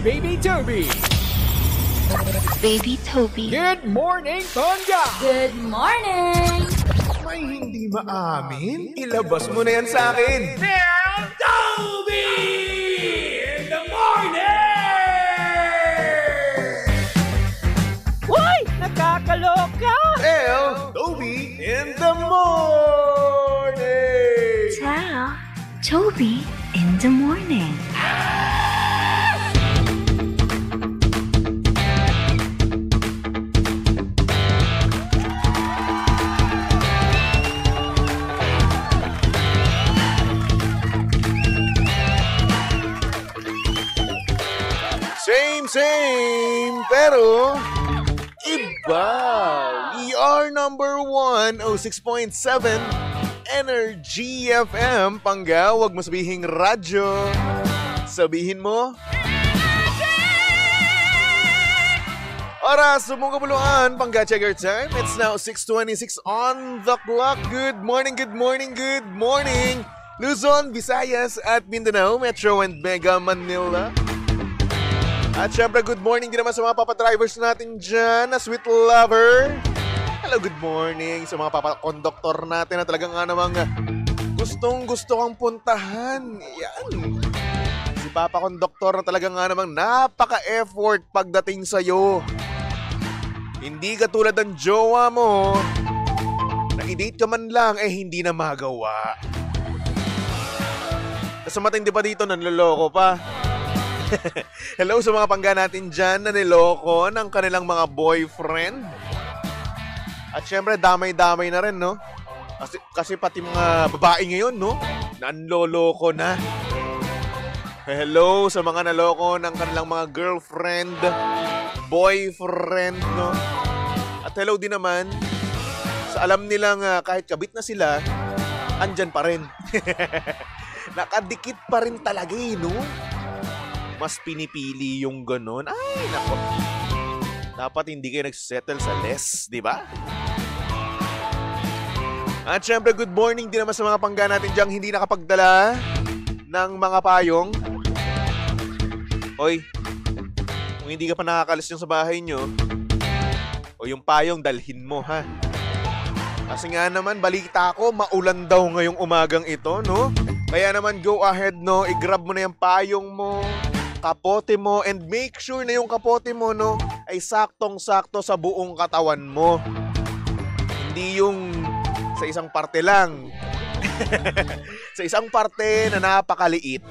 Baby Toby. Baby Toby. Good morning, Tonga! Good morning! May hindi maamin? Ilabas mo na yan sa akin. Toby! In the morning! Uy! Nakakaloka! Toby in the morning! Ciao, Toby in the morning. Same, pero iba. We are number 106.7 Energy FM. Pangga, wag mo sabihin radyo. Sabihin mo oras, sumong kabuluan. Pangga, check your time. It's now 6:26 on the clock. Good morning. Luzon, Visayas at Mindanao, Metro and Mega Manila. At syempre, good morning din naman sa mga papadrivers natin dyan na sweet lover. Hello, good morning sa mga papakonduktor natin na talagang nga namang gustong-gusto kang puntahan. Yan. Si Papa Konduktor na talagang nga namang napaka-effort pagdating sa'yo. Hindi katulad ng jowa mo na i-date ka man lang hindi na magawa. Kasi matindi pa dito, nanloloko pa. Hello sa mga pangga natin dyan na niloko ng kanilang mga boyfriend. At syempre, damay-damay na rin, no? Kasi pati mga babae ngayon, no? Nanloloko na. Hello sa mga naloko ng kanilang mga girlfriend, boyfriend, no? At hello din naman sa alam nilang kahit kabit na sila, andyan pa rin. Nakadikit pa rin talaga, no? Mas pinipili yung ganon. Ay, nako. Dapat hindi kayo nagsettle sa less, di ba? At syempre, good morning din naman sa mga pangga natin diyang hindi nakapagdala ng mga payong. Hoy, kung hindi ka pa nakakalis yung sa bahay nyo, o yung payong, dalhin mo, ha? Kasi nga naman, balita ko, maulan daw ngayong umagang ito, no? Kaya naman, go ahead, no? I-grab mo na yung payong mo, kapote mo, and make sure na yung kapote mo, no, ay saktong-sakto sa buong katawan mo. Hindi yung sa isang parte lang. Sa isang parte na napakaliit.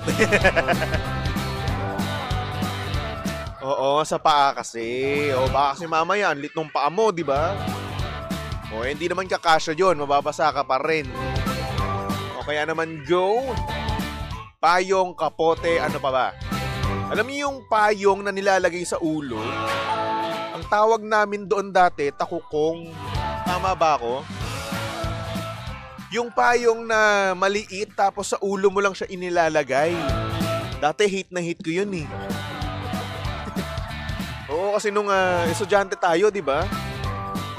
Oo, sa paa kasi. O baka kasi mamaya, ang lit ng paa mo, di ba? O hindi naman kakasya yun, mababasa ka pa rin. O kaya naman go, payong, kapote, ano pa ba? Alam niyo yung payong na nilalagay sa ulo? Ang tawag namin doon dati, takukong. Tama ba ako? Yung payong na maliit tapos sa ulo mo lang siya inilalagay. Dati hate na hate ko yun eh. Oo, kasi nung estudyante tayo, di ba?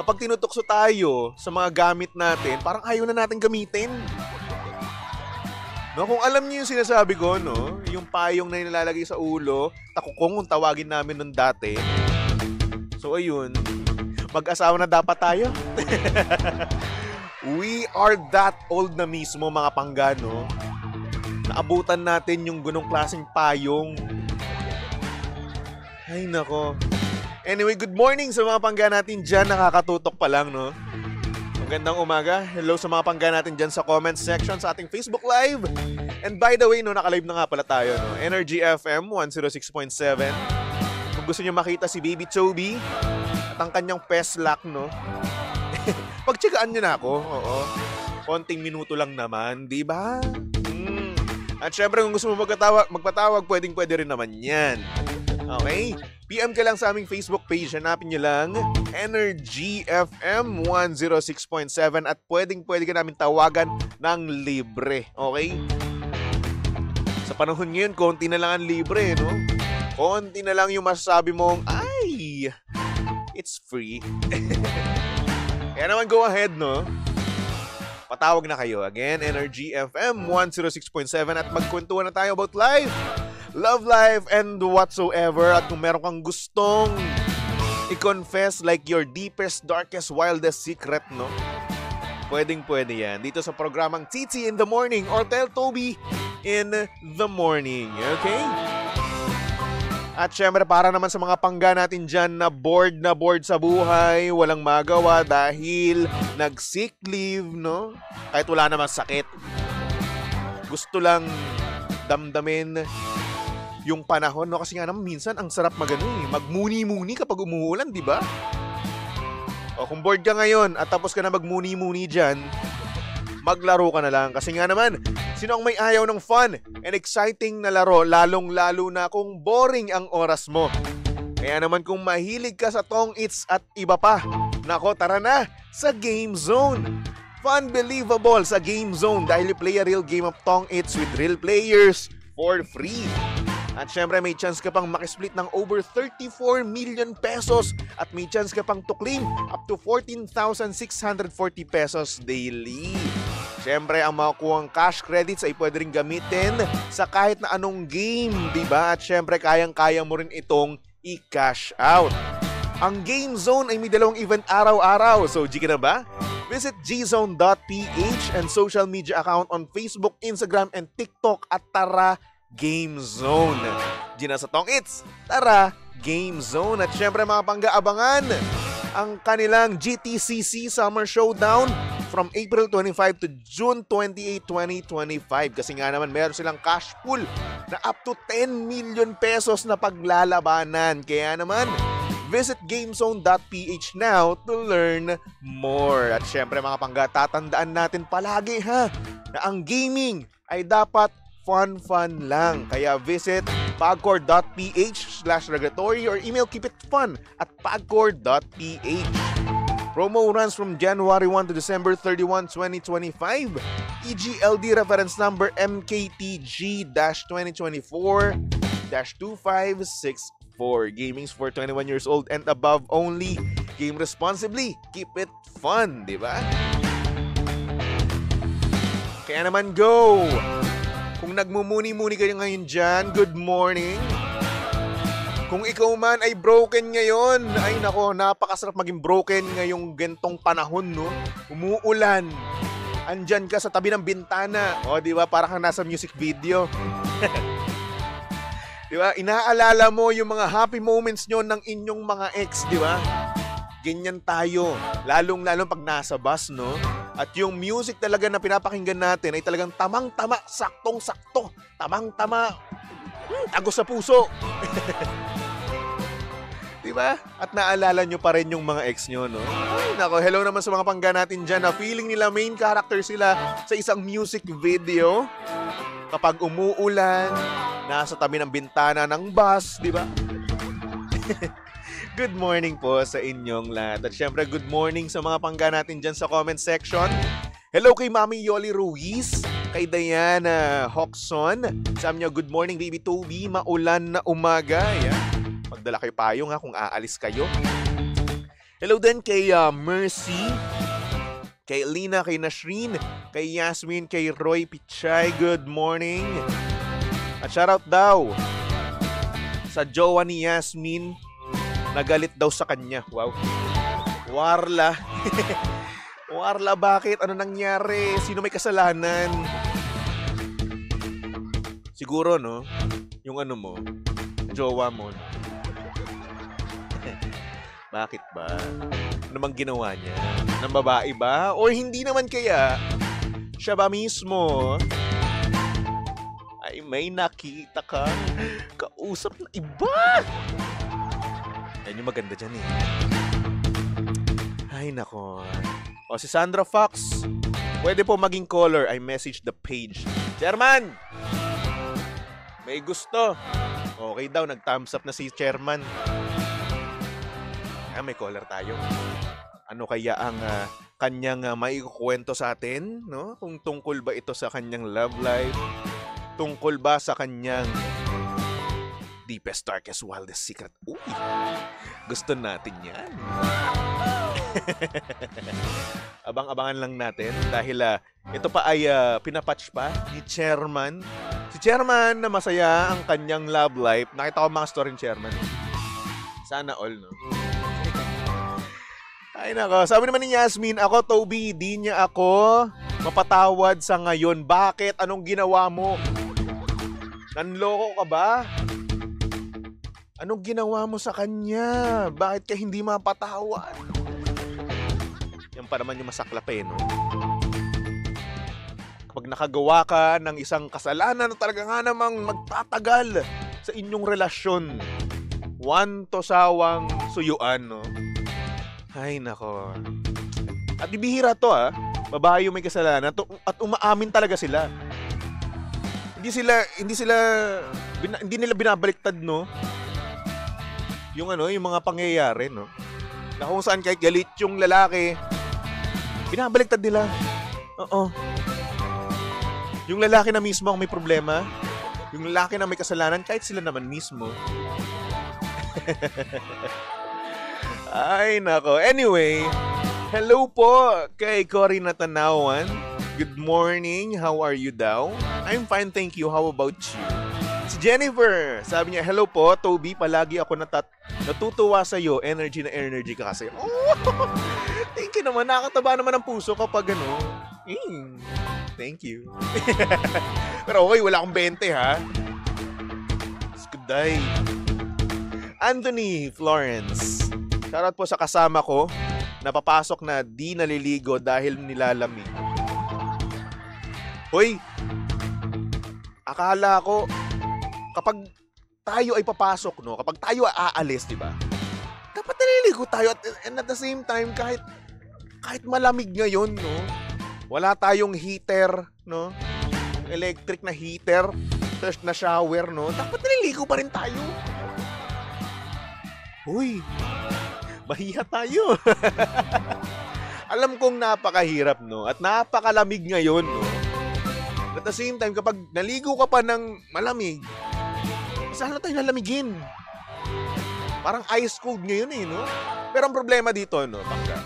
Kapag tinutokso tayo sa mga gamit natin, parang ayaw na natin gamitin. No, kung alam niyo yung sinasabi ko, no, yung payong na nilalagay sa ulo, takukong kung tawagin namin nun dati. So ayun, mag-asawa na dapat tayo. We are that old na mismo, mga panggano. Naabutan natin yung gunong klaseng payong. Ay nako. Anyway, good morning sa mga pangga natin dyan. Nakakatutok pa lang, no? Magandang umaga. Hello sa mga pangga natin dyan sa comment section sa ating Facebook Live. And by the way, no, naka-live na nga pala tayo, no? Energy FM 106.7. Kung gusto nyo makita si Baby Toby at ang kanyang peslak, no? Pagtsagaan nyo na ako, oo. Konting minuto lang naman, di ba? At syempre, kung gusto mo magpatawag, pwedeng-pwede rin naman yan. Okay? PM ka lang sa aming Facebook page. Hanapin nyo lang Energy FM 106.7 at pwedeng-pwede ka namin tawagan ng libre. Okay? Sa panahon ngayon, konti na lang ang libre, no? Konti na lang yung masasabi mong, ay, it's free. Kaya naman, go ahead, no? Patawag na kayo. Again, Energy FM 106.7 at magkwentuhan na tayo about life. love life, and whatsoever. At kung meron kang gustong i-confess like your deepest, darkest, wildest secret, no? Pwedeng-pwede yan. Dito sa programang Titi in the Morning or Tell Toby in the Morning. Okay? At syempre, para naman sa mga pangga natin dyan na bored sa buhay, walang magawa dahil nag-sick leave, no? Kahit wala namang sakit. Gusto lang damdamin yung panahon, no? Kasi nga naman, minsan ang sarap magmuni-muni kapag umuulan, di ba? O kung bored ka ngayon at tapos ka na magmuni-muni dyan, maglaro ka na lang. Kasi nga naman, sino ang may ayaw ng fun and exciting na laro, lalong-lalo na kung boring ang oras mo. Kaya naman kung mahilig ka sa Tong Its at iba pa, nako, tara na sa Game Zone. Fun believable sa Game Zone dahil you play a real game of Tong Its with real players for free. At syempre may chance ka pang makisplit ng over 34 million pesos at may chance ka pang tukling up to 14,640 pesos daily. Syempre ang makukuhang cash credits ay pwede rin gamitin sa kahit na anong game, diba? At syempre kayang-kaya mo rin itong i-cash out. Ang Game Zone ay may dalawang event araw-araw. So, G ka na ba? Visit gzone.ph and social media account on Facebook, Instagram, and TikTok at tara Game Zone. Gina sa Tong Its, tara Game Zone. At syempre mga pangga-abangan ang kanilang GTCC Summer Showdown from April 25 to June 28, 2025. Kasi nga naman meron silang cash pool na up to 10 million pesos na paglalabanan. Kaya naman, visit gamezone.ph now to learn more. At syempre mga pangga, tatandaan natin palagi na ang gaming ay dapat fun lang. Kaya visit pagcore.ph/regulatory or email keepitfun@pagcore.ph. Promo runs from January 1 to December 31, 2025. EGLD reference number MKTG-2024-2564. Gaming's for 21 years old and above only. Game responsibly. Keep it fun, di ba? Kaya naman go! Kung nagmumuni-muni kayo ngayon dyan, good morning. Kung ikaw man ay broken ngayon, ay nako, napakasarap maging broken ngayong gentong panahon, no? Umuulan. Andyan ka sa tabi ng bintana. O, di ba? Parang kang nasa music video. Di ba? Inaalala mo yung mga happy moments nyo ng inyong mga ex, di ba? Ganyan tayo. Lalong-lalong pag nasa bus, no? At yung music talaga na pinapakinggan natin ay talagang tamang-tama, saktong-sakto. Tamang-tama, agos sa puso. Diba? At naalala nyo pa rin yung mga ex nyo, no? Ay, nako, hello naman sa mga pangga natin dyan na feeling nila main character sila sa isang music video. Kapag umuulan, nasa tabi ng bintana ng bus, diba? Good morning po sa inyong lahat. At syempre, good morning sa mga pangga natin dyan sa comment section. Hello kay Mami Yoli Ruiz, kay Diana Hoxon. Sabi niyo, good morning baby Toby, maulan na umaga. Yeah. Magdala kayo payong kung aalis kayo. Hello din kay Mercy, kay Lina, kay Nashreen, kay Yasmin, kay Roy Pichay. Good morning. At shoutout daw sa jowa ni Yasmin, nagalit daw sa kanya. Wow. Warla. Warla, bakit? Ano nangyari? Sino may kasalanan? Siguro, no? Yung ano mo, jowa mo. Bakit ba? Ano bang ginawa niya? Ng babae ba? O hindi naman kaya? Siya ba mismo? Ay, may nakita ka. Kausap na iba! Yan yung maganda dyan eh. Ay, nako. O, si Sandra Fox, pwede po maging caller. I message the page. Chairman! May gusto. Okay daw, nag-thumbs up na si Chairman. May caller tayo. Ano kaya ang kanyang maikukwento sa atin? No? Kung tungkol ba ito sa kanyang love life? Tungkol ba sa kanyang deepest, darkest, wildest secret? Uy! Gusto natin yan. Abang-abangan lang natin dahil ito pa ay pinapatch pa ni Chairman Si Chairman na masaya ang kanyang love life. Nakita ko mga story ni Chairman. Sana all, no? Ay nako. Sabi naman ni Yasmin, ako, Toby, di niya ako mapatawad sa ngayon. Bakit? Anong ginawa mo? Nanloko ka ba? Anong ginawa mo sa kanya? Bakit ka hindi mapatawad? Yan pa naman yung masaklap eh, no? Kapag nakagawa ka ng isang kasalanan na talaga nga namang magtatagal sa inyong relasyon, one to sawang suyuan, no? Ay, nako. At bibihira to, babae yung may kasalanan at umaamin talaga sila. Hindi nila binabaliktad, no? Yung yung mga pangyayari, no? Na kung saan kahit galit yung lalaki, binabaliktad nila. Oo. Yung lalaki na mismo ang may problema, yung lalaki na may kasalanan, kahit sila naman mismo. Ay, nako. Anyway, hello po kay Cory Natanawan. Good morning. How are you daw? I'm fine, thank you. How about you? Si Jennifer, sabi niya, hello po, Toby, palagi ako natutuwa sa iyo. Energy na energy ka kasi. Oh, thank you naman. Nakakataba naman ang puso kapag thank you. Pero okay, wala akong 20 ha. Skuday. Anthony Florence. Shoutout po sa kasama ko. Napapasok na di naliligo dahil nilalamig. Hoy, akala ko kapag tayo ay papasok, no? Kapag tayo ay aalis, di ba? Dapat naliligo tayo and at the same time kahit malamig ngayon, no? Wala tayong heater, no? Electric na heater, na shower, no? Dapat naliligo pa rin tayo. Uy, mahiya tayo. Alam kong napakahirap, no? At napakalamig ngayon, no? At the same time, kapag naligo ka pa ng malamig, saan na tayo nalamigin? Parang ice cold ngayon no? Pero ang problema dito, no, Pangga,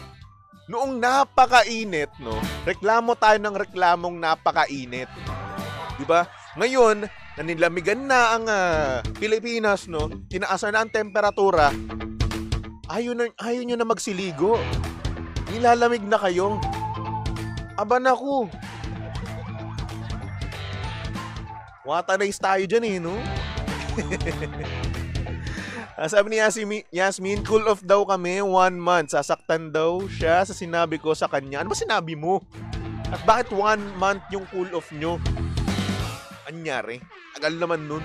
noong napakainit, no, reklamo tayo ng reklamong napakainit. Diba? Ngayon, nanilamigan na ang Pilipinas, no, tinaasan na ang temperatura, ayaw nyo na magsiligo. Nilalamig na kayo. Aba naku. Watanays tayo dyan no? Sabi ni Yasmin, cool off daw kami 1 month. Sasaktan daw siya sa sinabi ko sa kanya. Ano ba sinabi mo? At bakit 1 month yung cool off nyo? Anyari? Tagal naman nun.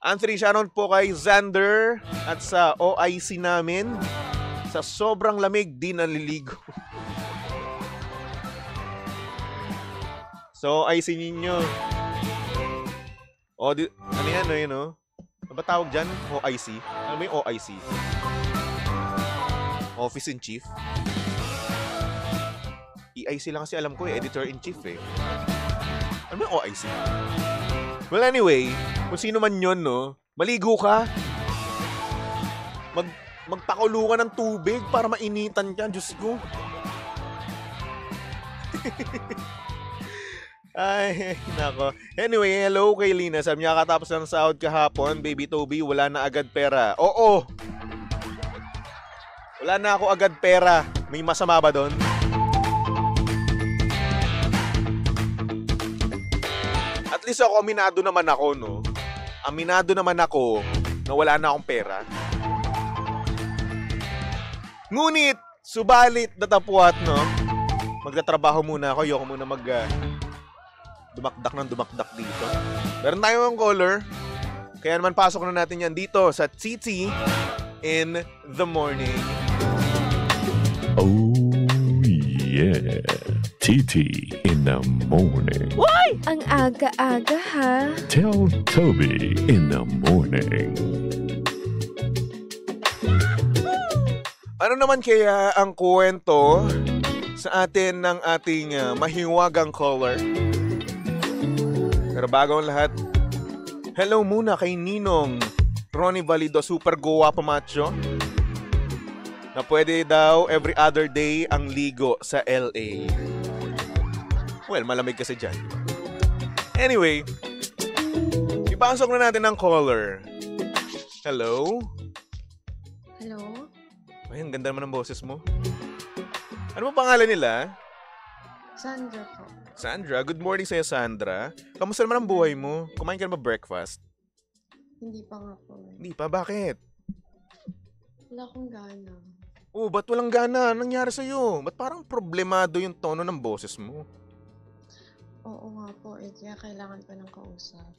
Anthony, shoutout po kay Xander at sa OIC namin. Sa sobrang lamig, di naliligo. So, OIC ninyo. Ano yan, no? Ano ba tawag dyan? OIC? Ano ba yung OIC? Office in Chief? EIC lang kasi alam ko Editor in Chief Ano ba yung OIC? Well, anyway, kung sino man yun, no? Maligo ka. Magpakulo ka ng tubig para mainitan ka. Diyos ko. Ay, nako. Anyway, hello kay Lina. Sabi niya, katapos ng sahod kahapon, Baby Toby, wala na agad pera. Oo. Wala na ako agad pera. May masama ba doon? At least ako, aminado naman ako, no? Aminado naman ako na wala na akong pera. Ngunit, subalit, datapwat, no? Magtatrabaho muna ako. Ayoko muna dumakdak dito. Meron tayong caller. Kaya naman pasok na natin yan dito sa TT in the morning. Oh yeah. TT in the morning. Why? Ang aga-aga ha. Tell Toby in the morning. Ano naman kaya ang kwento sa atin ng ating mahiwagang caller? Pero bago ang lahat, hello muna kay Ninong Ronnie Valido, super guwapo macho, na pwede daw every other day ang ligo sa LA. Well, malamig kasi dyan. Anyway, ipasok na natin ang caller. Hello? Hello? Ay, ang ganda naman ng boses mo. Ano ba pangalan nila? Sandra po. Sandra, good morning sa'yo, Sandra. Kamusta naman ang buhay mo? Kumain ka na ba breakfast? Hindi pa nga po. Hindi pa, bakit? Wala akong gana. Oh, ba't walang gana? Anong nangyari sa'yo? Ba't parang problemado yung tono ng boses mo? Oo nga po, kaya kailangan ko ng kausap.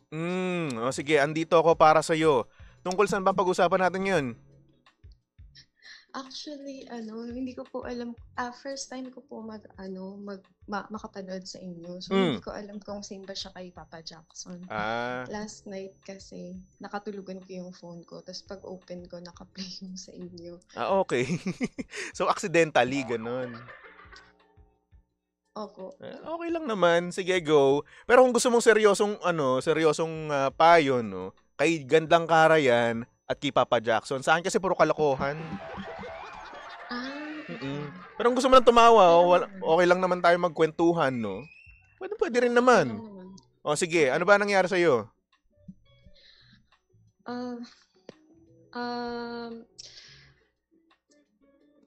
Sige, andito ako para sa'yo. Tungkol saan ba pag-usapan natin yun? Actually, hindi ko po alam. First time ko po makapanood sa inyo. So, hindi ko alam kung same ba siya kay Papa Jackson. Last night kasi, nakatulugan ko yung phone ko. Tapos pag open ko, nakaplay yung sa inyo. Okay. So, accidentally, ganun. Opo. Okay lang naman. Sige, go. Pero kung gusto mong seryosong payo, no? Kay Gandang Karayan at kay Papa Jackson. Sa akin kasi puro kalokohan. Pero kung gusto mo lang tumawa, okay lang naman tayo magkwentuhan, no? Pwede rin naman. O sige, ano ba nangyari sa'yo?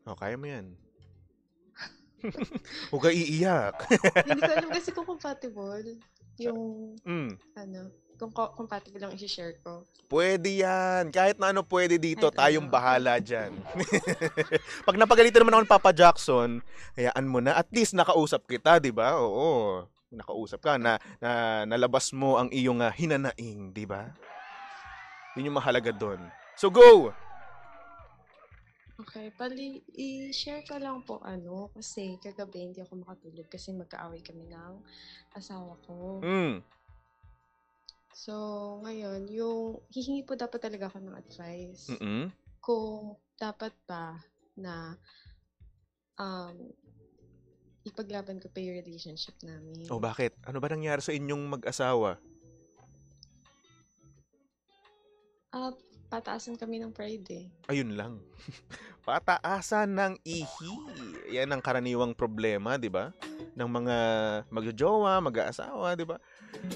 Kaya mo yan. Huwag ka iiyak. Hindi ko alam kasi kung compatible yung, kung compatible lang i-share ko. Pwede yan. Kahit na ano pwede dito, tayong bahala dyan. Pag napagalitan naman ako ng Papa Jackson, hayaan mo na. At least nakausap kita, di ba? Oo. Nakausap ka na nalabas mo ang iyong hinanaing, di ba? Yun yung mahalaga doon. So go! Okay, i-share ko lang po kasi kagabi hindi ako makatulog kasi magkaaway kami ng asawa ko. So, ngayon, hihingi po dapat talaga ako ng advice. Kung dapat ba na ipaglaban ko pa yung relationship namin. Oh, bakit? Ano ba nangyari sa inyong mag-asawa? Pataasan kami ng pride eh. Ayun lang. Pataasan ng ihi. Yan ang karaniwang problema, di ba? Ng mga magjojowa, mag-aasawa, di ba?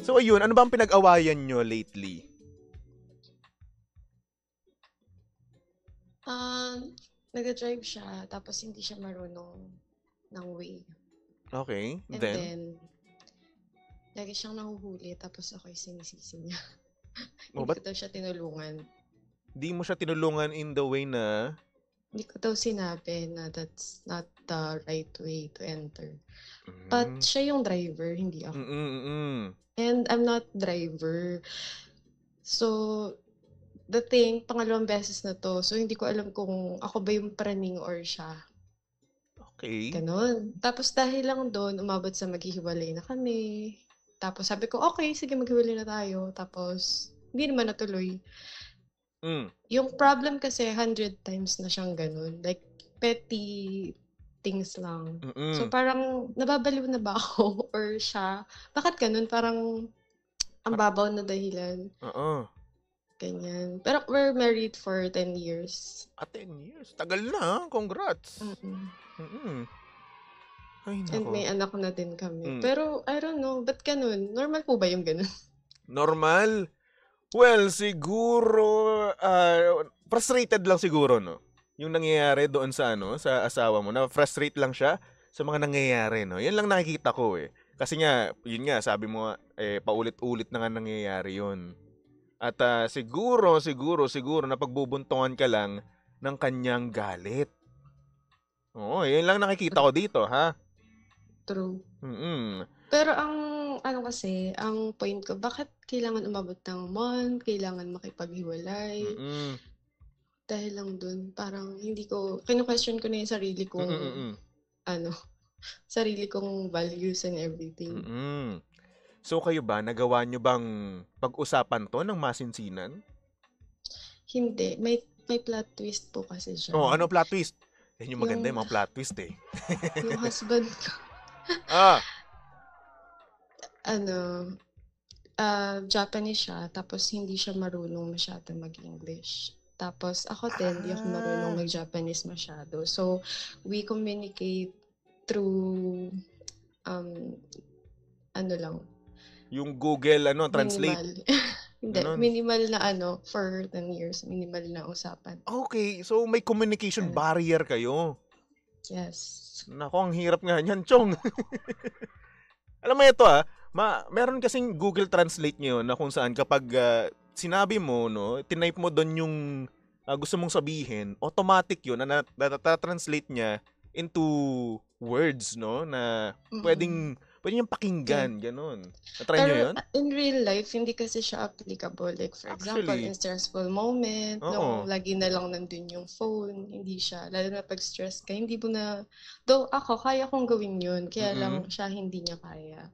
So ayun, ano ba ang pinag-awayan nyo lately? Nag-drive siya, tapos hindi siya marunong ng way. Okay, And then lagi siyang nahuhuli, tapos ako'y sinisisi niya. Hindi ko daw siya tinulungan. Di mo siya tinulungan in the way na? Hindi ko daw sinabi na that's not the right way to enter. But siya yung driver, hindi ako. And I'm not driver. So, the thing, pangalawang beses na to. So, hindi ko alam kung ako ba yung praning or siya. Okay. Ganon. Tapos dahil lang doon, umabot sa maghihiwalay na kami. Tapos sabi ko, okay, sige, maghiwalay na tayo. Tapos, hindi naman natuloy. Yung problem kasi 100 times na siyang ganun. Like, petty things lang. So, parang nababaliw na ba ako or siya? Bakit ganun? Parang ang babaw na dahilan. Ganyan. Pero we're married for 10 years. 10 years? Tagal na, congrats. Ay, nako. And may anak na din kami. Pero, I don't know, ba't ganun? Normal po ba yung ganun? Normal? Well, siguro, frustrated lang siguro, no? Yung nangyayari doon sa sa asawa mo, na frustrate lang siya sa mga nangyayari, no? Yan lang nakikita ko eh. Kasi nga, yun nga, sabi mo, paulit-ulit na nga nangyayari yun. At siguro, napagbubuntungan ka lang ng kanyang galit. Oo, yan lang nakikita ko dito, ha? True. Pero ang ang point ko, bakit kailangan umabot ng month, kailangan makipaghiwalay? Dahil lang dun, parang hindi ko, kinu-question ko na yung sarili kong, sarili kong values and everything. So kayo ba, nagawa nyo bang pag-usapan to ng masinsinan? Hindi, may plot twist po kasi siya. Oh, ano plot twist? Yan yung maganda yung mga plot twist eh. Yung husband ko. Japanese siya, tapos hindi siya marunong masyado mag-English. Tapos ako din, hindi ako marunong mag-Japanese masyado. So, we communicate through, Yung Google Translate. Minimal. Hindi, Ganon. minimal na for 10 years, minimal na usapan. Okay, so may communication barrier kayo. Yes. Nako, ang hirap nga niyan, Chong. Alam mo ito meron kasing Google Translate ngayon na kung saan kapag sinabi mo, no, tinype mo doon yung gusto mong sabihin, automatic yun na translate niya into words, no, na pwedeng yung pakinggan, ganun. Na-try nyo yun? Pero in real life, hindi kasi siya applicable. Like, for example, in stressful moment, lagi na lang nandun yung phone, hindi siya. Lalo na pag stress ka, hindi mo na, though ako, kaya kong gawin yun, kaya lang siya hindi niya kaya.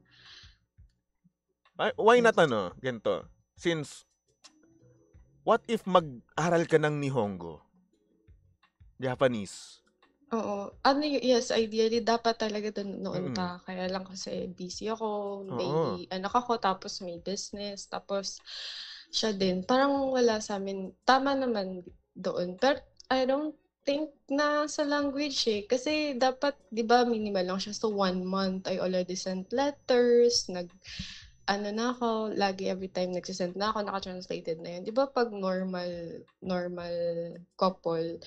Why not ganito? Since, what if mag-aral ka ng Nihongo? Japanese? Oo. Yes, ideally, dapat talaga noon pa. Kaya lang kasi busy ako, may anak ako, tapos may business, tapos siya din. Parang wala sa amin. Tama naman doon. Pero I don't think na sa language Kasi dapat, di ba, minimal lang siya. So, 1 month, I already sent letters, na ako, lagi every time nagsisend na ako, naka-translated na yun. Di ba pag normal couple,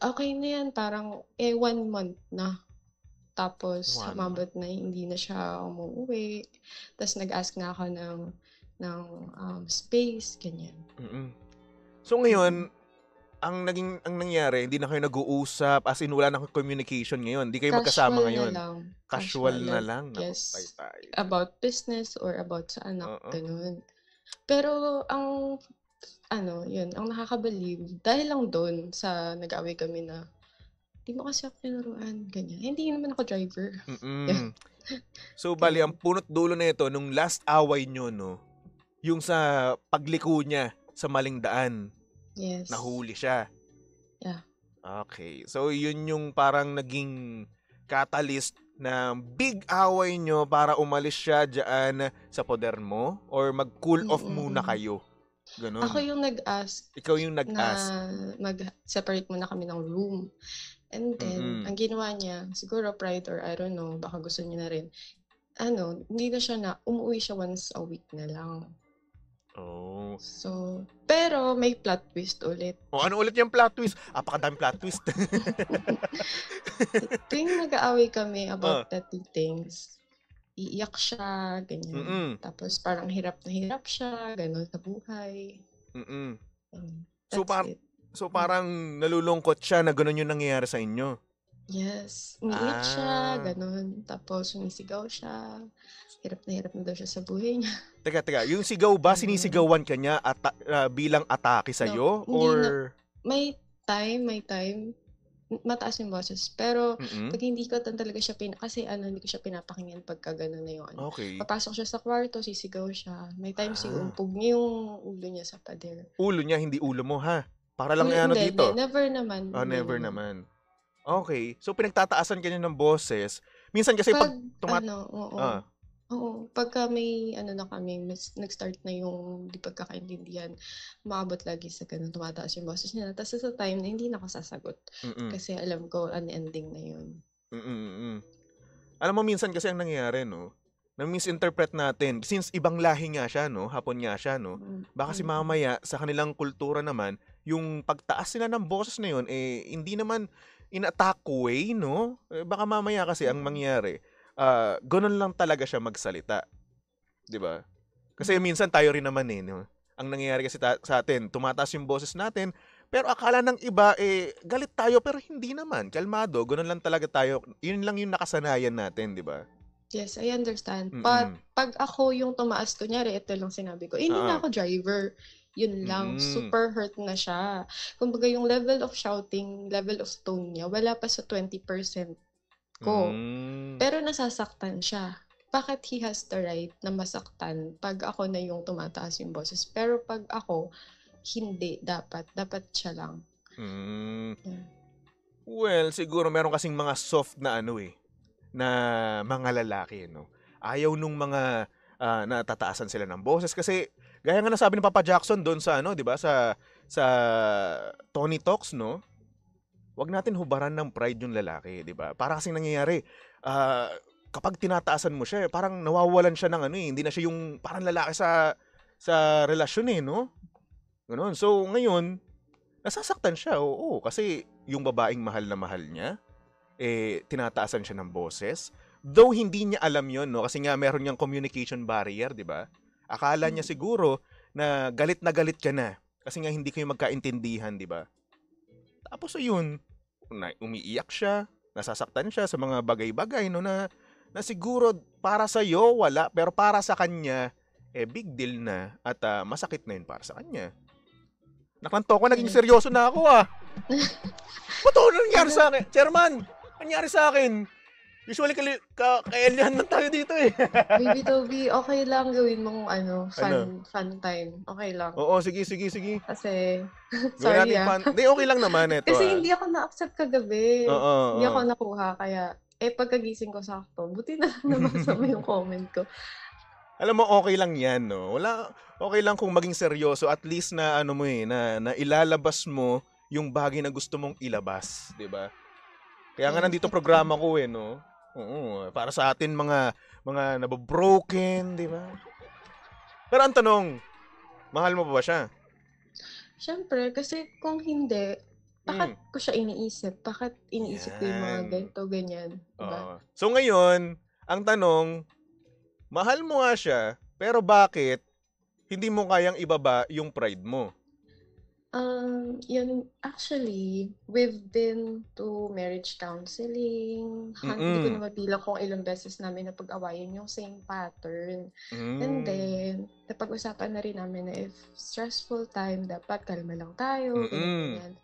okay na yan, parang 1 month na. Tapos, humabot na hindi na siya umuwi. Tapos, nag-ask na ako ng space, ganyan. So, ngayon, ang nangyari, hindi na kayo nag-uusap, as in, wala na communication ngayon. Hindi kayo magkasama ngayon. Casual na lang. Yes. About business or about sa anak, ganun. Pero, yun, ang nakakabaliw, dahil lang doon sa nag-away kami na, di mo kasi ako tinuruan, ganyan. Hindi naman ako driver. So, bali, ang punot dulo na ito, nung last away nyo, no, yung sa pagliko niya sa maling daan, yes, nahuli siya. Yeah. Okay. So, yun yung parang naging catalyst na big away nyo para umalis siya dyan sa poder mo or mag-cool off muna kayo. Ganun. Ako yung nag-ask. Ikaw yung nag-ask. Na mag-separate muna kami ng room. And then, ang ginawa niya, siguro pride or I don't know, baka gusto niya na rin, hindi na siya umuwi siya once a week na lang. Oh. So, pero may plot twist ulit. Ano ulit yung plot twist? Apakadaming plot twist. Tuwing nag-aaway kami about petty things, iiyak siya, ganyan. Tapos parang hirap na hirap siya, gano'n sa buhay. So parang nalulungkot siya na gano'n yung nangyayari sa inyo? Yes. Umiiyak siya, gano'n. Tapos sumisigaw siya. Hirap na daw siya sa buhay niya. Teka. Yung sigaw ba, sinisigawan ka niya bilang atake sa'yo? Or... May time. Mataas yung boses. Pero, pag hindi ko talaga siya kasi hindi ko siya pinapakinggan pagka gano'n na yung Okay. Papasok siya sa kwarto, sisigaw siya. May times umpog niya yung ulo niya sa pader. Ulo niya, hindi ulo mo, ha? Para lang dito. Never naman. Never naman. Okay. So, pinagtataasan ka niya ng boses. Minsan kasi pag Oo. Pagka may na kami, nag-start na yung di pagkakaintindihan, maabot lagi sa ganun, tumataas yung boses niya. Tapos sa time na hindi na ako sasagot. Kasi alam ko, unending na yun. Alam mo, minsan kasi ang nangyayari, no? Na-misinterpret natin. Since ibang lahi nga siya, no? Hapon nga siya, no? Baka si mamaya, sa kanilang kultura naman, yung pagtaas nila ng boses na yun, hindi naman in-attack way, no? Baka mamaya kasi ang mangyari, ganun lang talaga siya magsalita. 'Di ba? Kasi minsan tayo rin naman no? Ang nangyayari kasi sa atin, tumataas yung boses natin, pero akala ng iba galit tayo pero hindi naman, kalmado, ganun lang talaga tayo. Yun lang yung nakasanayan natin, 'di ba? Yes, I understand. But pag ako yung tumaas, kunyari, ito lang sinabi ko, hindi na ako driver. Yun lang, super hurt na siya. Kumbaga yung level of shouting, level of tone niya, wala pa sa 20% ko. Pero nasasaktan siya. Bakit he has the right na masaktan pag ako na yung tumataas yung boses? Pero pag ako, hindi. Dapat siya lang. Yeah. Well, siguro meron kasing mga soft na na mga lalaki, no? Ayaw nung mga natataasan sila ng boses. Kasi, gaya nga nasabi ni Papa Jackson doon sa, di ba, sa Tony Talks, no? Wag natin hubaran ng pride yung lalaki, 'di ba? Para kasing nangyayari, kapag tinataasan mo siya, parang nawawalan siya ng hindi na siya yung parang lalaki sa relasyon no? Ganun. So, ngayon, nasasaktan siya, oo. Kasi yung babaeng mahal na mahal niya, tinataasan siya ng boses. Though hindi niya alam yon no? Kasi nga meron niyang communication barrier, di ba? Akala niya siguro na galit ka na. Kasi nga hindi kayo magkaintindihan, di ba? Tapos ayun, umiiyak siya, nasasaktan siya sa mga bagay-bagay, no? Na siguro para sa iyo wala, pero para sa kanya big deal na at masakit na yun para sa kanya. Nakanto ko, naging seryoso na ako Ba't nangyari sa akin? Chairman, nangyari sa akin. Usually kaelihan lang tayo dito Baby Toby, okay lang gawin mong fun time. Okay lang. Oo, sige. Kasi, sorry Hindi, okay lang naman ito. Kasi hindi ako na-accept kagabi. Oo. Hindi ako nakuha, kaya pagkagising ko sakto, buti na lang nabasa mo yung comment ko. Alam mo, okay lang yan, no? Okay lang kung maging seryoso, at least na na ilalabas mo yung bagay na gusto mong ilabas, di ba? Kaya nga nandito programa ko no? Oo, para sa atin mga nabobroken, di ba? Pero ang tanong, mahal mo pa ba siya? Siyempre, kasi kung hindi, bakit ko siya iniisip? Bakit iniisip ko yung mga ganito, ganyan? Diba? So ngayon, ang tanong, mahal mo nga siya, pero bakit hindi mo kayang ibaba yung pride mo? Yun, actually, we've been to marriage counseling. Hindi ko na mabilang kung ilang beses namin napag-awayan yung same pattern. And then, napag-usapan na rin namin na if stressful time, dapat kalma lang tayo, ganyan.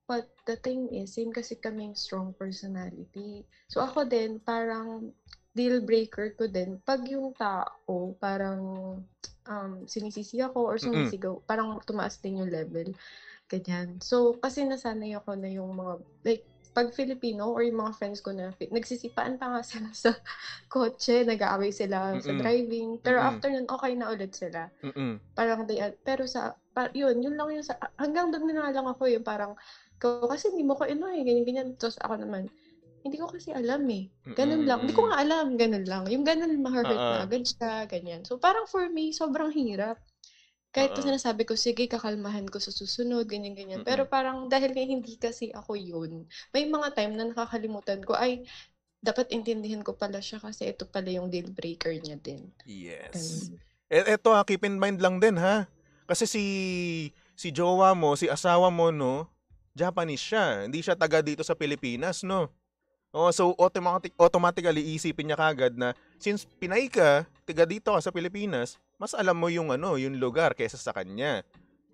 But the thing is, same kasi kaming strong personality. So ako din, parang deal breaker ko din, pag yung tao, parang sinisisi ako or sumisigaw, parang tumaas din yung level. Ganyan. So, kasi nasanay ako na yung mga, like, pag Filipino or yung mga friends ko na, nagsisipaan pa nga sila sa kotse, nag-aaway sila sa driving. Pero after nun, okay na ulit sila. Parang, pero yun lang yung hanggang doon na lang ako yung parang, kasi hindi mo ko ganyan. Tapos ako naman, hindi ko kasi alam Ganun lang. Hindi ko nga alam, ganun lang. Yung ganun, ma-hurt na agad siya, ganyan. So, parang for me, sobrang hirap. Kahit sinasabi ko, sige, kakalmahan ko sa susunod, ganyan. Pero parang dahil hindi kasi ako yun, may mga time na nakakalimutan ko, dapat intindihin ko pala siya kasi ito pala yung deal breaker niya din. Yes. Eto keep in mind lang din Kasi si jowa mo, si asawa mo, no, Japanese siya. Hindi siya taga dito sa Pilipinas, no? So automatically isipin niya kagad na since Pinay ka, taga dito ka sa Pilipinas, mas alam mo yung yung lugar kaysa sa kanya.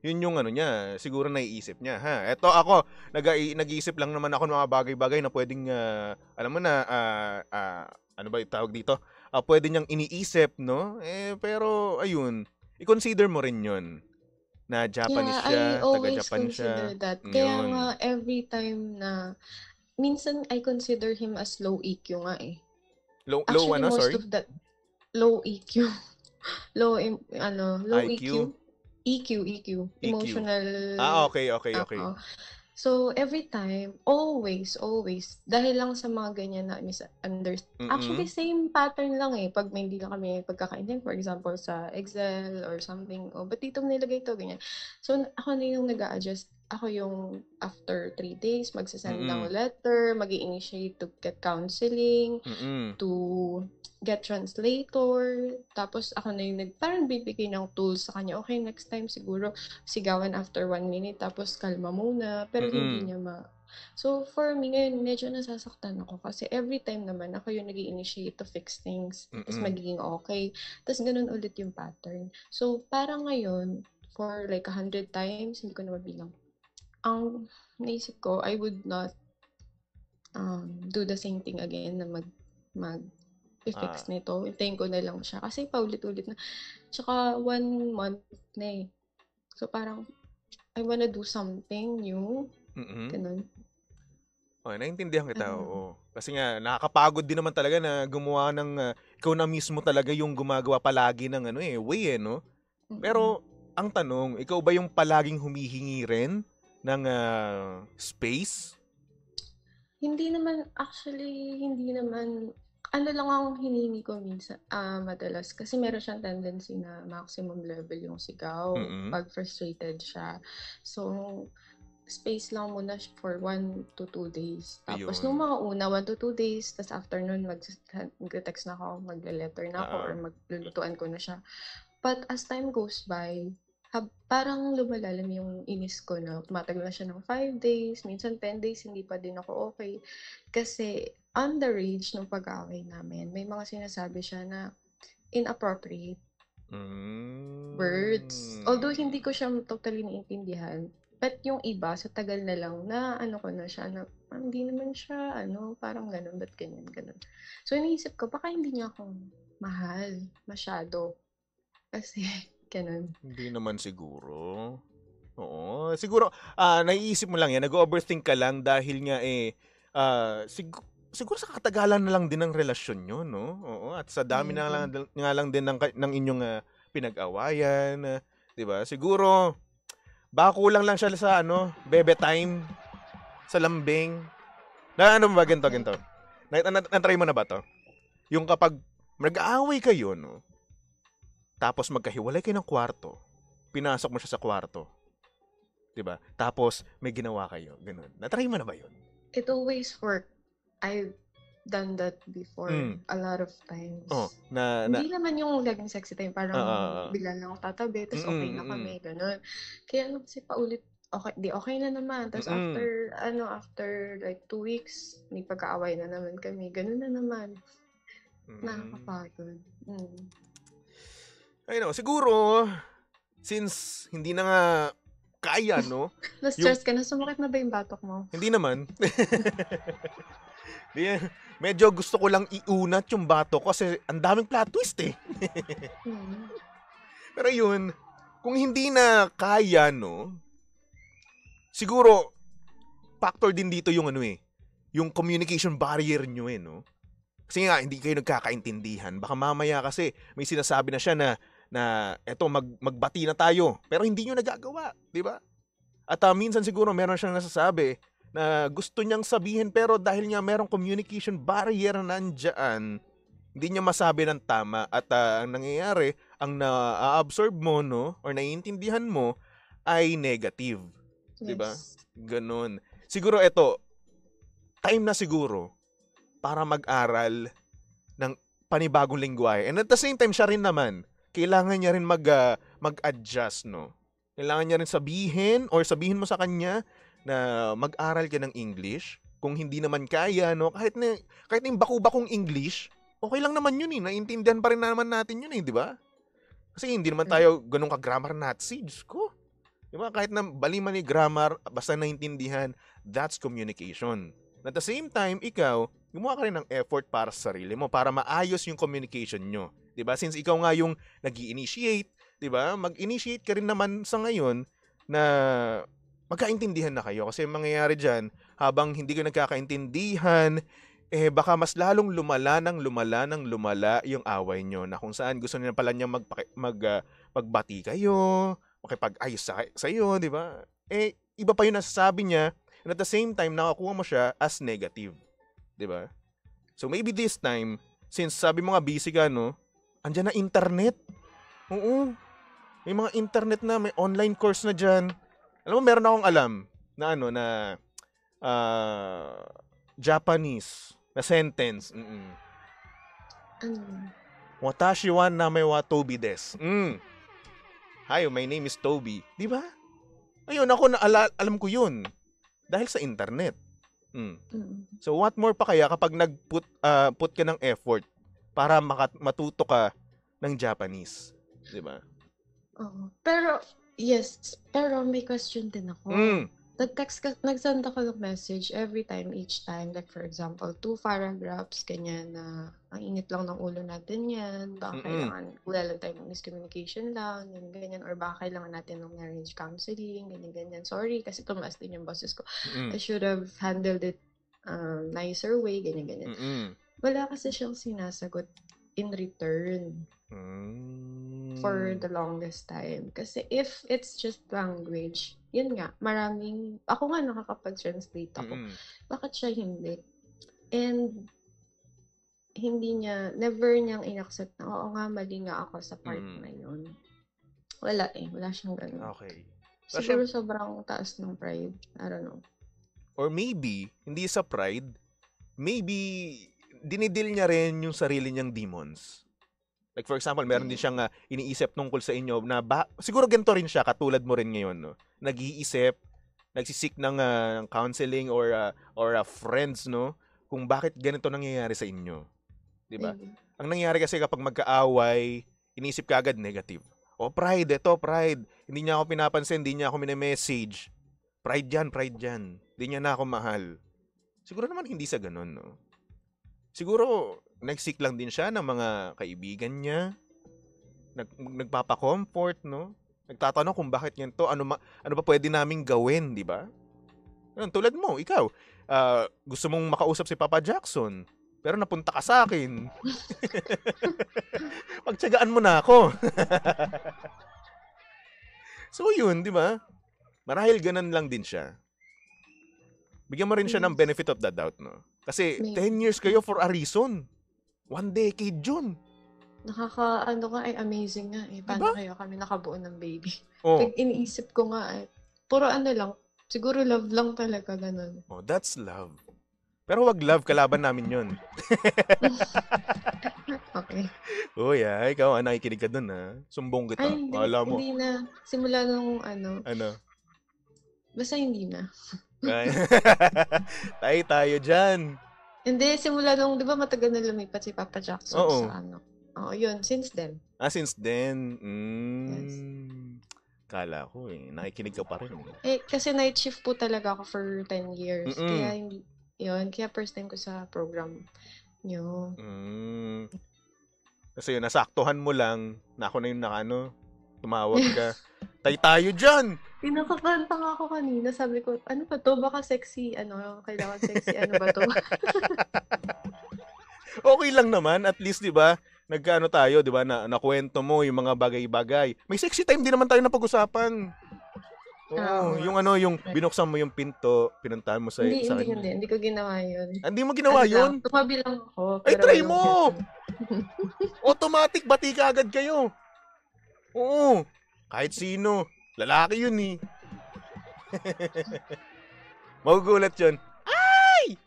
Yun yung niya, siguro naiisip niya, Eto ako, nag-iisip lang naman ako ng mga bagay-bagay na pwedeng alam mo na ano ba itawag dito? Pwede niyang iniisip, no? Pero ayun, i-consider mo rin 'yun. Na Japanese siya, taga-Japan siya. That. Kaya nga every time na minsan I consider him as low EQ nga Low Actually, ano, most sorry? of that low EQ. Low IQ? EQ. Emotional. Okay. So, every time, always, dahil lang sa mga ganyan na Actually, same pattern lang Pag may hindi lang kami pagkakaintindihan, for example, sa Excel or something, ba't dito mo nilagay ito, ganyan. So, ako na yung nag-a-adjust. Ako yung after 3 days, magsasend ng letter, mag-i-initiate to get counseling, to get translator, tapos ako na yung parang bibigay ng tools sa kanya. Okay, next time siguro sigawan after 1 minute, tapos kalma muna, pero hindi niya So, for me ngayon, medyo nasasaktan ako kasi every time naman ako yung nag-i-initiate to fix things, tapos magiging okay. Tapos ganun ulit yung pattern. So, parang ngayon, for like 100 times, hindi ko na mabilang. Ang naisip ko, I would not do the same thing again na mag-fix nito. Hintayin ko na lang siya. Kasi paulit-ulit na. Tsaka 1 month na So parang, I wanna do something new. Ganun. Okay, naiintindihan kita. Oo. Kasi nga, nakakapagod din naman talaga na gumawa ng, ikaw na mismo talaga yung gumagawa palagi ng way no? Pero, ang tanong, ikaw ba yung palaging humihingi rin ng space? Hindi naman, actually, hindi naman Ano lang ang hinihingi ko minsan, madalas kasi meron siyang tendency na maximum level yung sigaw Mm. pag frustrated siya. So, space lang muna for 1 to 2 days. Tapos nung Ayun. mga una, 1 to 2 days, tas after nun, mag-text na ako, magle-letter na ako, or maglulutuan ko na siya. But as time goes by, parang lumalalim yung inis ko na tumatagal na siya ng 5 days, minsan 10 days, hindi pa din ako okay. Kasi on the rage ng pag-aaway namin, may mga sinasabi siya na inappropriate words. Although hindi ko siya totally naiintindihan, but yung iba, sa tagal na lang, na ano ko na siya, na hindi naman siya, parang ganun, ba't ganyan, ganun. So, iniisip ko, baka hindi niya ako mahal masyado. Kasi, ganun. Hindi naman siguro. Oo. Siguro, naiisip mo lang yan, nag-overthink ka lang dahil nga siguro sa katagalan na lang din ng relasyon nyo, no? Oo. At sa dami na lang din ng inyong pinag-awayan, 'di ba? Siguro baka kulang lang siya sa bebe time sa lambing. Na ano ba ganito? Na-try mo na ba 'to? Yung kapag nag-aaway kayo, no? Tapos magkahiwalay kayo ng kwarto, pinasok mo siya sa kwarto. 'Di ba? Tapos may ginawa kayo, ganun. Na-try mo na ba 'yun? It always work. I've done that before a lot of times. Oh, Hindi naman yung laging sexy time, parang bigla lang ako tatabi, tapos okay na kami, ganun. Kaya kasi paulit, okay na naman. Tapos after like 2 weeks, may pagkaaway na naman kami. Ganun na naman. Nakakapagod. I know, siguro, since hindi na nga kaya, no? Na-stress ka na, sumakit na ba yung batok mo? Hindi naman. Medyo gusto ko lang iunat yung batok kasi ang daming plot twist eh. Pero yun, kung hindi na kaya, no? Siguro, factor din dito yung yung communication barrier nyo no? Kasi nga, hindi kayo nagkakaintindihan. Baka mamaya kasi may sinasabi na siya na eto magbati na tayo, pero hindi nyo nagagawa, di ba? At minsan siguro meron siyang nasasabi na gusto niyang sabihin pero dahil nga merong communication barrier nandiyan, hindi niya masabi ng tama at ang nangyayari, ang na-absorb mo no or naiintindihan mo ay negative. Yes. 'Di ba? Ganun. Siguro ito, time na siguro para mag-aral ng panibagong lengguwahe. And at the same time, siya rin naman, kailangan niya rin mag-adjust, no? Kailangan niya rin sabihin mo sa kanya na mag-aral ka ng English. Kung hindi naman kaya, no? Kahit yung baku-bakong English, okay lang naman yun eh. Naiintindihan pa rin naman natin yun eh, di ba? Kasi hindi naman tayo ganun ka-grammar Nazi. Diyos ko. Di ba? Kahit na bali-mali grammar, basta naiintindihan, that's communication. At the same time, ikaw, gumawa ka rin ng effort para sa sarili mo, para maayos yung communication nyo. Diba? Since ikaw nga yung nag-i-initiate, diba? Mag-initiate ka rin naman sa ngayon na magkaintindihan na kayo. Kasi mangyayari dyan, habang hindi ka nagkakaintindihan, baka mas lalong lumala yung away nyo, na kung saan gusto nila pala niya magbati kayo, makipag-ayos sa'yo, diba? Iba pa yung nasasabi niya, and at the same time, nakakuha mo siya as negative. Diba? So maybe this time, since sabi mo nga busy ka, no? Andiyan na internet. Oo. May mga internet na, may online course na dyan. Alam mo, meron akong alam na Japanese na sentence. Watashi wa name wa Toby desu. Hi, my name is Toby. Di ba? Ayun, ako alam ko yun. Dahil sa internet. So what more pa kaya kapag put ka ng effort para matuto ka ng Japanese, 'di ba? Oo. Pero may question din ako. Nag-send ako ng message each time, like for example, 2 paragraphs, ganyan, na ang init lang ng ulo natin yan, baka kailangan, wala lang tayong miscommunication lang, ganyan, or baka kailangan natin ng marriage counseling, ganyan. Sorry, kasi tumaas din yung boses ko. I should have handled it nicer way, ganyan. Wala kasi siyang sinasagot in return. For the longest time. Kasi if it's just language, yun nga, ako nga nakakapag-translate ako. Bakit siya hindi? And never niyang inaccept na, oo nga, mali nga ako sa part na yun. Wala siyang ganun. Okay. Siguro sobrang taas ng pride. I don't know. Or maybe, hindi sa pride, maybe, dinidil niya rin yung sarili niyang demons. Like for example, meron din siyang iniisip tungkol sa inyo na siguro ganito rin siya, katulad mo rin ngayon, no? Nag-iisip, nagsisik ng counseling or friends, no? Kung bakit ganito nangyayari sa inyo. 'Di ba? Ang nangyayari kasi kapag magkaaway, iniisip ka agad negative. Pride. Hindi niya ako pinapansin, hindi niya ako mini-message. Pride yan. Hindi niya na ako mahal. Siguro naman hindi sa ganun, no? Siguro, nagsik lang din siya ng mga kaibigan niya. Nagpapa-comfort, no? Nagtatanong kung bakit ganito, ano ba pwede naming gawin, di ba? Tulad mo, ikaw, gusto mong makausap si Papa Jackson, pero napunta ka sa akin. Pagtsagaan mo na ako. So yun, di ba? Marahil ganun lang din siya. Bigyan mo rin siya ng benefit of the doubt, no? Kasi 10 years kayo for a reason. 1 decade yun. Amazing nga eh. Paano kayo kami nakabuo ng baby? Oh. Iniisip ko nga eh. Puro lang. Siguro love lang talaga, ganun. Oh, that's love. Pero wag love, kalaban namin yun. Okay. Ikaw, nakikinig ka dun, ha? Sumbong kita. Ay, hindi na. Simula nung Ano? Basta hindi na. Tayo dyan. Hindi, simula nung, di ba matagal na lumipat si Papa Jackson sa yun, since then. Since then. Yes. Kala ko nakikinig ka pa rin. Kasi night shift po talaga ako for 10 years. Kaya kaya first time ko sa program nyo. Kasi nasaktuhan mo lang na ako na yung tumawag ka. Tayo dyan! Pinakakanta nga ako kanina. Sabi ko, ano ba to? Baka sexy, kailangan sexy, ano ba to? Okay lang naman. At least, di ba, nagkaano tayo, di ba, nakwento mo yung mga bagay-bagay. May sexy time din naman tayo na pag-usapan. Yung binuksan mo yung pinto, pinuntahan mo sa Hindi ko ginawa yun. Hindi mo ginawa yun? Tumabi lang ako. Ay, try mo! Automatic, bati ka agad kayo. Oo. Kahit sino. Lalaki yun eh. Magugulat yun. Ay!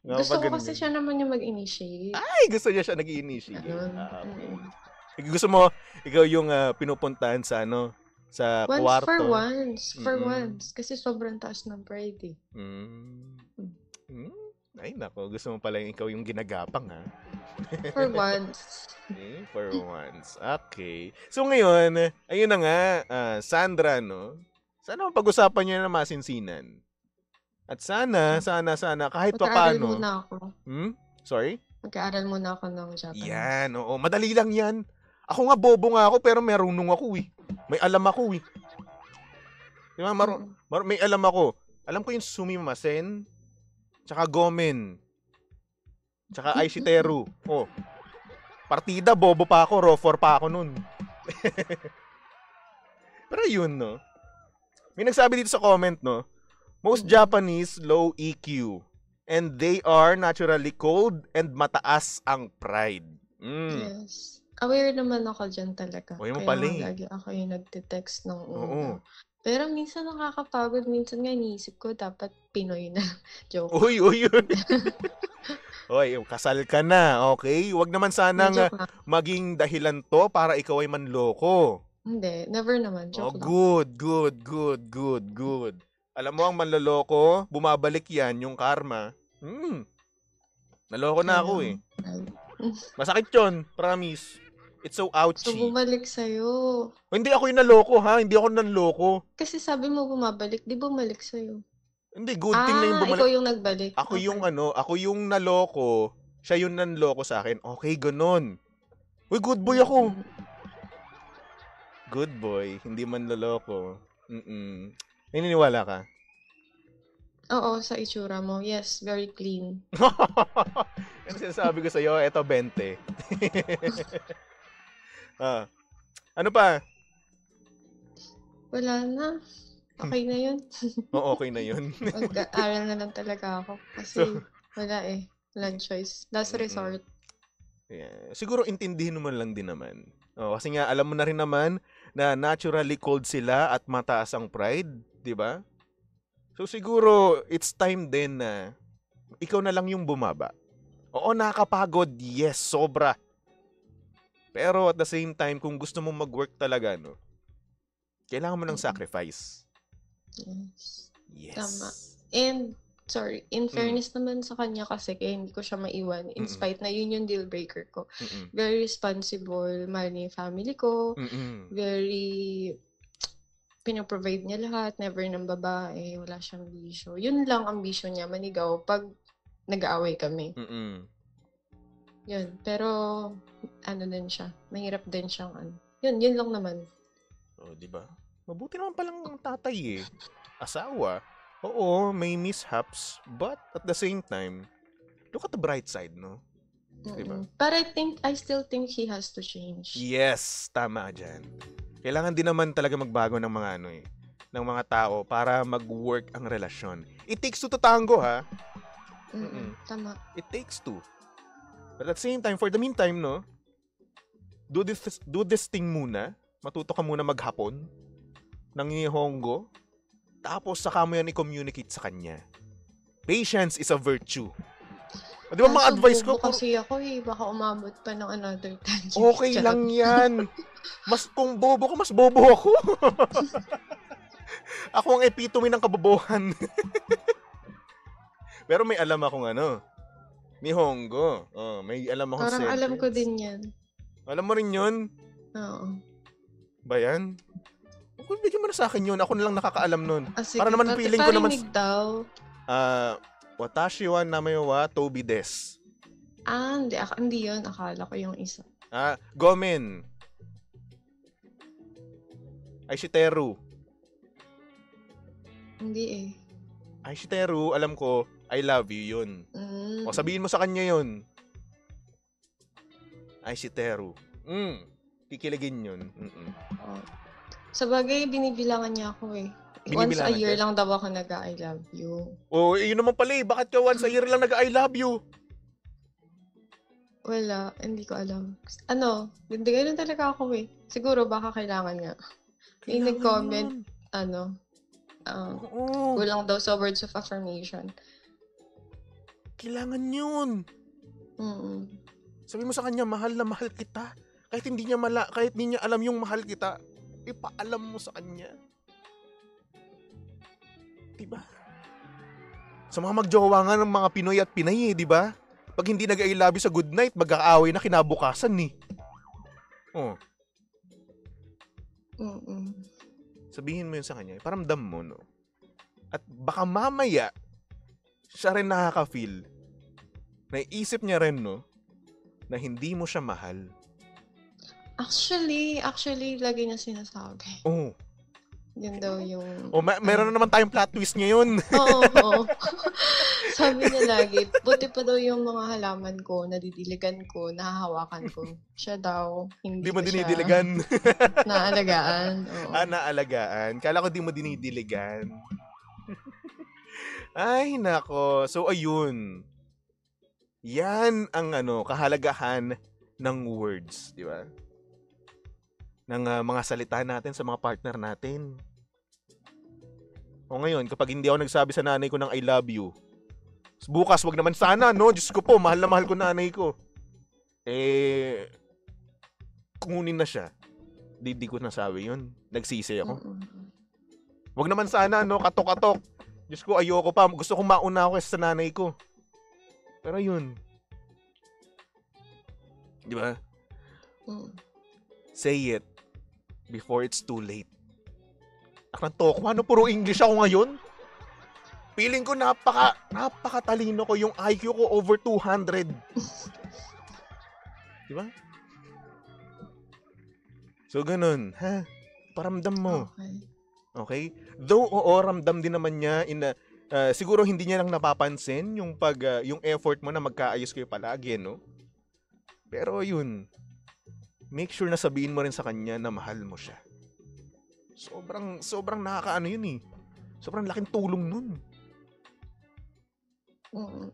Gusto ko kasi siya naman yung mag-initiate. Ay! Gusto niya siya nag-i-initiate. Okay. Gusto mo, ikaw yung pinupuntahan sa sa kwarto. For once. Kasi sobrang taas ng pride eh. Ay, nako. Gusto mo pala ikaw yung ginagapang, ha? For once. For once. Okay. So ngayon, ayun na nga, Sandra, no? Sana mapag-usapan niyo na masinsinan. At sana, kahit pa paano. Mag-aaral muna ako. Sorry? Mag-aaral muna ako ng Japanese. Yan, oo. Madali lang yan. Ako nga, bobo nga ako, pero marunong ako eh. May alam ako eh. Diba, may alam ako. Alam ko yung sumimasen, tsaka gomen, tsaka aishiteru. Partida, bobo pa ako, rofor pa ako nun. Pero yun, no? May nagsabi dito sa comment, no? Most Japanese low EQ and they are naturally cold and mataas ang pride. Yes. Aware naman ako dyan talaga. Kaya lagi ako yung nagte-text ng una. Pero minsan nakakapagod. Minsan nga iniisip ko, dapat Pinoy na. Joke. Uy. Oy, kasal ka na, okay? Huwag naman sanang maging dahilan to para ikaw ay manloko. Hindi, never naman. Joke lang. Good. Alam mo, ang manloloko, bumabalik yan, yung karma. Naloko na ako eh. Masakit yun, promise. It's so ouchy. So, bumalik sa'yo. Hindi ako yung naloko, ha? Hindi ako nanloko. Kasi sabi mo bumabalik, di bumalik sa'yo. Hindi, good thing na yung bumalik. Ikaw yung nagbalik. Ako yung naloko, siya yung nanloko sa akin. Okay, ganun. Uy, good boy ako. Good boy, hindi man loloko. Naniniwala ka? Oo, sa itsura mo. Yes, very clean. Ano sinasabi ko sa'yo? Eto, 20. Ano pa? Wala na. Okay na yun. Oo, okay na yun. Mag-aaral na lang talaga ako. Kasi wala eh. Walang choice. Last resort. Yeah. Siguro intindihin mo lang din naman. Kasi nga alam mo na rin naman na naturally cold sila at mataas ang pride, 'di ba? So siguro it's time din na ikaw na lang yung bumaba. Oo, nakakapagod. Yes, sobra. Pero at the same time, kung gusto mong mag-work talaga, no, kailangan mo ng sacrifice. Yes. Yes. Tama. And, in fairness naman sa kanya kasi kaya hindi ko siya maiwan in spite na yun yung deal breaker ko. Very responsible, mahal niya yung family ko, very pinaprovide niya lahat, never ng babae, wala siyang bisyo. Yun lang ang bisyo niya, manigaw pag nag-aaway kami. Yun, pero din siya, mahirap din siyang yun lang naman. Di ba? Mabuti naman palang tatay eh. Asawa. Oo, may mishaps, but at the same time, look at the bright side, no? Diba? But I still think he has to change. Yes, tama dyan. Kailangan din naman talaga magbago ng mga ng mga tao para mag-work ang relasyon. It takes two to tango, ha? Tama. It takes two. But at the same time, for the meantime, no? Do this thing muna. Matuto ka muna maghapon. Nangihongo. Tapos saka mo yan i-communicate sa kanya. Patience is a virtue. Di ba mga advice ko? Kasi ako baka umabot pa ng another time. Okay lang yan. Kung bobo ko, mas bobo ako. Ako ang epitome ng kabobohan. Pero may alam akong ni Hongo. May alam akong parang sentence. Alam ko din yan. Alam mo rin yun? Oo. Ba yan? Kung bigyan mo na sa akin yun, ako na lang nakakaalam nun. Sige, para naman feeling ko naman... Parinig daw. Watashi wa name wa Toby des. Hindi yun. Akala ko yung isa. Gomen. Aishiteru. Hindi Aishiteru, alam ko, I love you yun. O sabihin mo sa kanya yun. Aishiteru. Kikiligin yun. Sa bagay, binibilangan niya ako Once a year lang daw ako nag-I love you. Yun naman pala Bakit ka once a year lang nag-I love you? Wala, hindi ko alam. Hindi ganun talaga ako Siguro baka kailangan nga. May nag-comment, kulang daw sa words of affirmation. Kailangan yun. Sabi mo sa kanya, mahal na mahal kita. Kahit hindi niya alam yung mahal kita, ipaalam mo sa kanya. Diba? Sa mga magjowa nga ng mga Pinoy at Pinay diba? Pag hindi nag-I love you sa good night, mag-aaway na kinabukasan Sabihin mo yun sa kanya, paramdam mo, no? At baka mamaya, siya rin nakaka-feel, naiisip niya rin, no? Na hindi mo siya mahal. Actually, lagi niya sinasabi. Yun daw yung... Meron na naman tayong plot twist ngayon. Oo. Sabi niya lagi, buti pa daw yung mga halaman ko, nadidiligan ko, nahahawakan ko. Siya daw, hindi mo ko dinidiligan. Siya naalagaan. Naalagaan. Kala ko di mo dinidiligan. Ay, nako. So, ayun. Yan ang kahalagahan ng words, di ba? Ng mga salita natin sa mga partner natin. O ngayon, kapag hindi ako nagsabi sa nanay ko ng I love you, bukas wag naman sana, no? Diyos ko po, mahal na mahal ko nanay ko. Kunin na siya. Di ko nasabi yun. Nagsisi ako. Wag naman sana, no? Katok-katok. Diyos ko, ayoko pa. Gusto kong mauna ako sa nanay ko. Pero yun. Di ba? Say it before it's too late. Ano puro English ako ngayon? Feeling ko napakatalino ko, yung IQ ko over 200. Di ba? So ganun, ha? Paramdam mo. Okay? Though ramdam din naman niya siguro hindi niya lang napapansin yung yung effort mo na magkaayos kayo palagi, no? Pero yun, make sure na sabihin mo rin sa kanya na mahal mo siya. Sobrang nakakaano yun Sobrang laking tulong nun.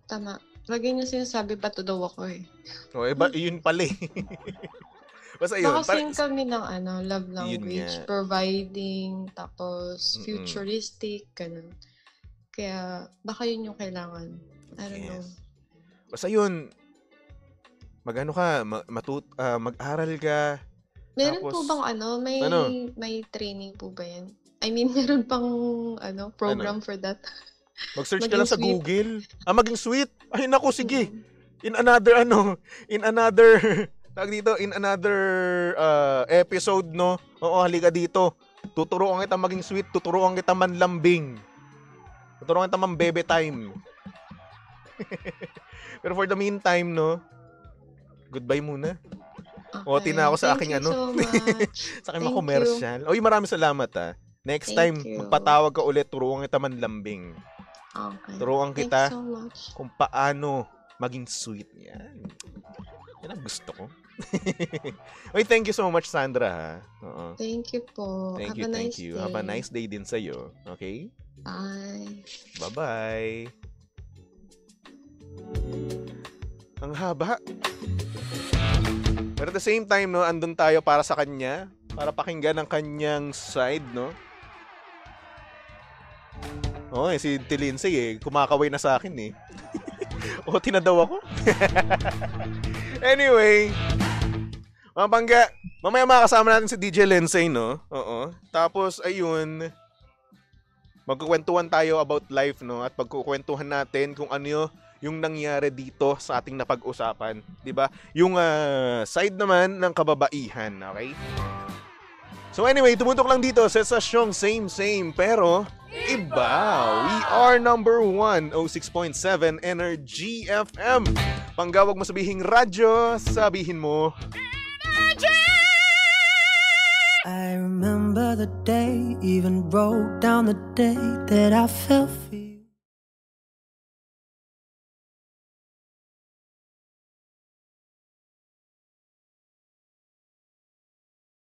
Tama. Lagi niya sinasabi, bato daw ako eh. O, yun pala eh. Basta yun. Nakasing kami ng love language, providing, tapos futuristic, ganun. Kaya, baka yun yung kailangan. I don't know. Basta yun, mag-aral ka. Meron Tapos, po bang may training po ba yan? I mean, meron pang program for that. Mag-search ka lang sa Google. Maging sweet. Ay, naku, sige. In another episode, no? Oo, halika dito. Tuturuan kita maging sweet. Tuturuan kita manlambing. Tuturuan kita mambebe time. Pero for the meantime, no? Goodbye muna. Okay. Tina ako sa aking Thank you so much. sa aking mga commercial. Oy, maraming salamat Next time, magpatawag ka ulit. Turuan kita manlambing. Okay. Turuan kita so much. kung paano maging sweet. Yan ang gusto ko. Oy, thank you so much, Sandra. Oo. Thank you po. Thank Have a nice you. day. Have a nice day din sa'yo. Okay? Bye. Bye-bye. Ang haba. Pero at the same time, no, andun tayo para sa kanya. Para pakinggan ang kanyang side, no? Si Lindsay kumakaway na sa akin eh. Tinadaw ako. Anyway, mga pangga, mamaya makakasama natin si DJ Lindsay, no? Oo. Tapos, ayun, magkukwentuhan tayo about life, no? At pagkukwentuhan natin kung ano yung nangyari dito sa ating napag-usapan. Diba? Yung side naman ng kababaihan, okay? So anyway, tumutok lang dito sa sasyong same, pero iba. We are number 1, 06.7 Energy FM. Panggawag mo sabihing radyo, sabihin mo Energy! I remember the day, even wrote down the day that I fell for you.